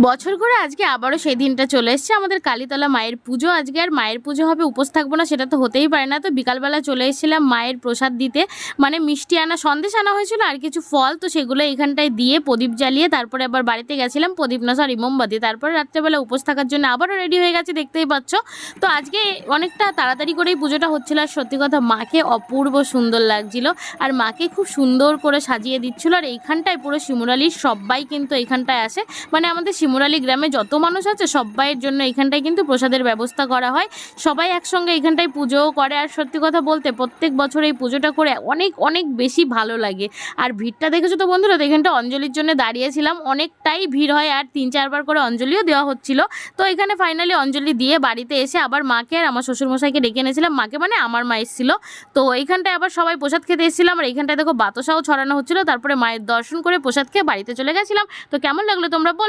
বছর ঘুরে আজকে আবারও সেই দিনটা চলে এসছে আমাদের কালীতলা মায়ের পুজো। আজকে আর মায়ের পুজো হবে, উপোস থাকবো না সেটা তো হতেই পারে না। তো বিকালবেলা চলে এসেছিলাম মায়ের প্রসাদ দিতে, মানে মিষ্টি আনা, সন্দেশ আনা হয়েছিল আর কিছু ফল, তো সেগুলো এইখানটায় দিয়ে প্রদীপ জ্বালিয়ে তারপরে আবার বাড়িতে গেছিলাম, প্রদীপ না সরি মোমবাতি। তারপরে রাত্রেবেলা উপোস থাকার জন্য আবারও রেডি হয়ে গেছে, দেখতেই পাচ্ছ। তো আজকে অনেকটা তাড়াতাড়ি করেই পুজোটা হচ্ছিল, আর সত্যি কথা মাকে অপূর্ব সুন্দর লাগছিল, আর মাকে খুব সুন্দর করে সাজিয়ে দিচ্ছিল। আর এইখানটায় পুরো শিমুরালির সবাই কিন্তু এইখানটায় আসে, মানে আমাদের শিমুরালি গ্রামে যত মানুষ আছে সবাইয়ের জন্য এখানটায় কিন্তু প্রসাদের ব্যবস্থা করা হয়। সবাই একসঙ্গে এখানটায় পুজোও করে, আর সত্যি কথা বলতে প্রত্যেক বছর এই পুজোটা করে অনেক অনেক বেশি ভালো লাগে। আর ভিড়টা দেখেছো তো বন্ধুরা, তো এখানটা অঞ্জলির জন্য দাঁড়িয়েছিলাম, অনেকটাই ভিড় হয়, আর 3-4 বার করে অঞ্জলিও দেওয়া হচ্ছিল। তো এখানে ফাইনালি অঞ্জলি দিয়ে বাড়িতে এসে আবার মাকে আর আমার শ্বশুরমশাইকে ডেকে এনেছিলাম, মাকে মানে আমার মা এসেছিল। তো এইখানটায় আবার সবাই প্রসাদ খেতে এসেছিলাম, আর এইখানটায় দেখো বাতাসাও ছড়ানো হচ্ছিল। তারপরে মায়ের দর্শন করে প্রসাদ খেয়ে বাড়িতে চলে গেছিলাম। তো কেমন লাগলো তোমরা বল।